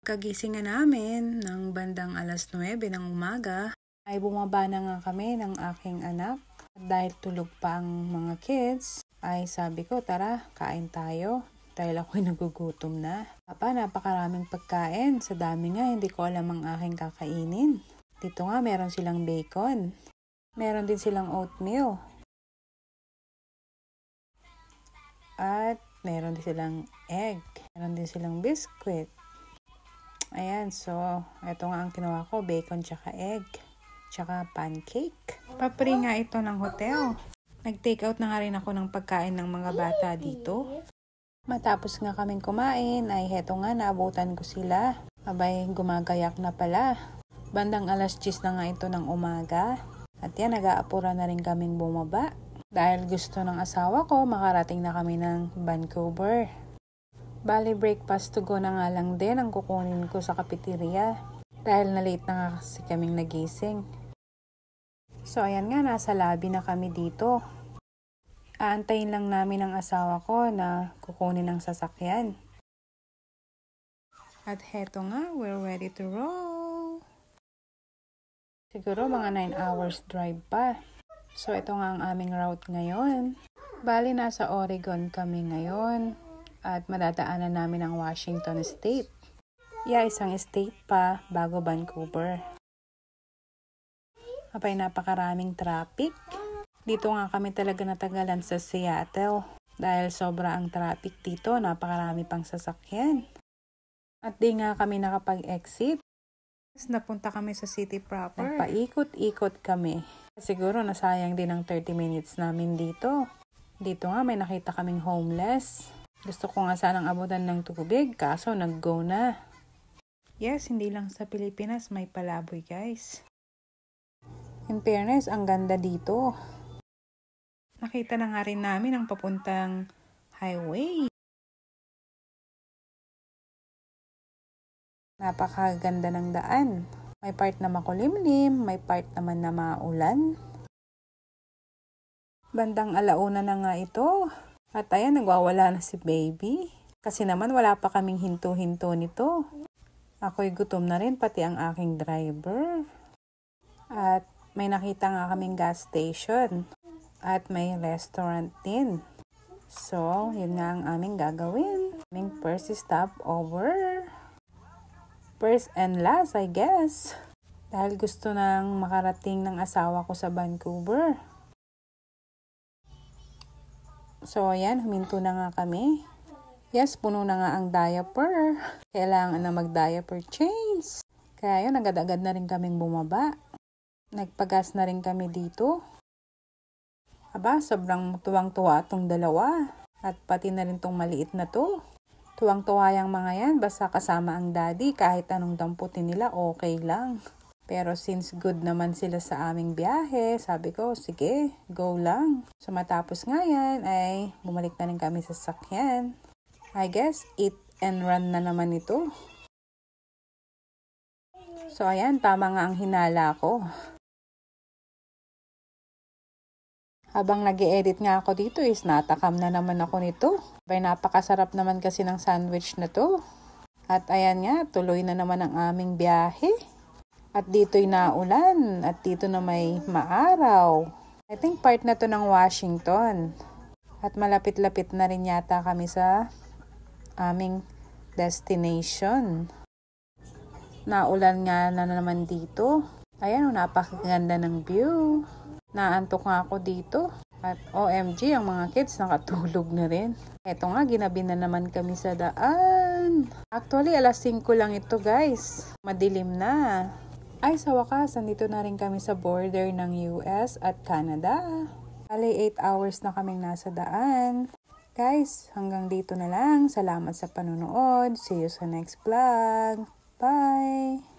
Kagising nga namin ng bandang alas 9 ng umaga ay bumaba na nga kami ng aking anak. At dahil tulog pa ang mga kids ay sabi ko tara kain tayo dahil ako'y nagugutom na. Papa, napakaraming pagkain. Sa dami nga hindi ko alam ang aking kakainin. Dito nga meron silang bacon. Meron din silang oatmeal. At meron din silang egg. Meron din silang biscuit. Ayan, so, ito nga ang kinuha ko, bacon tsaka egg, tsaka pancake. Papri nga ito ng hotel. Nag-take out na nga rin ako ng pagkain ng mga bata dito. Matapos nga kaming kumain, ay heto nga, naabutan ko sila. Abay, gumagayak na pala. Bandang alas 10 na nga ito ng umaga. At yan, nag-aapura na rin kaming bumaba. Dahil gusto ng asawa ko, makarating na kami ng Vancouver. Bali, breakfast to go na nga lang din ang kukunin ko sa cafeteria. Dahil na late na nga kasi kaming nagising. So, ayan nga, nasa lobby na kami dito. Aantayin lang namin ang asawa ko na kukunin ang sasakyan. At heto nga, we're ready to roll. Siguro mga 9 hours drive pa. So, ito nga ang aming route ngayon. Bali, nasa Oregon kami ngayon. At madadaanan namin ang Washington State. Isang state pa bago Vancouver. Apay, napakaraming traffic. Dito nga kami talaga natagalan sa Seattle. Dahil sobra ang traffic dito, napakarami pang sasakyan. At di nga kami nakapag-exit. Napunta kami sa city proper. Nagpaikot-ikot kami. Siguro nasayang din ang 30 minutes namin dito. Dito nga may nakita kaming homeless. Gusto ko nga sanang abutan ng tubig, kaso nag-go na. Yes, hindi lang sa Pilipinas may palaboy, guys. In fairness, ang ganda dito. Nakita na nga rin namin ang papuntang highway. Napakaganda ng daan. May part na makulimlim, may part naman na maulan. Bandang alauna na nga ito. At ayan, nagwawala na si baby. Kasi naman wala pa kaming hinto-hinto nito. Ako'y gutom na rin, pati ang aking driver. At may nakita nga kaming gas station. At may restaurant din. So, yun nga ang aming gagawin. Aming first stop over. First and last, I guess. Dahil gusto nang makarating ng asawa ko sa Vancouver. So, ayan, huminto na nga kami. Yes, puno na nga ang diaper. Kailangan na mag-diaper change. Kaya yun, agad-agad na rin kaming bumaba. Nagpagas na rin kami dito. Aba, sobrang tuwang-tuwa itong dalawa. At pati na rin itong maliit na to. Tuwang-tuwa yung mga yan, basta kasama ang daddy. Kahit anong damputin nila, okay lang. Pero since good naman sila sa aming biyahe, sabi ko, sige, go lang. So matapos nga yan, ay bumalik na rin kami sa sasakyan. I guess, eat and run na naman ito. So ayan, tama nga ang hinala ko. Habang nag-i-edit nga ako dito is natakam na naman ako nito. Bay, napakasarap naman kasi ng sandwich na to. At ayan nga, tuloy na naman ang aming biyahe. At dito'y naulan. At dito na may maaraw. I think part na to ng Washington. At malapit-lapit na rin yata kami sa aming destination. Naulan nga na naman dito. Ayan, napakaganda ng view. Naantok nga ako dito. At OMG, ang mga kids nakatulog na rin. Eto nga, ginabi na naman kami sa daan. Actually, alas 5 lang ito, guys. Madilim na. Ay, sa wakas, nandito na rin kami sa border ng US at Canada. Bali, 8 hours na kaming nasa daan. Guys, hanggang dito na lang. Salamat sa panonood. See you sa next vlog. Bye!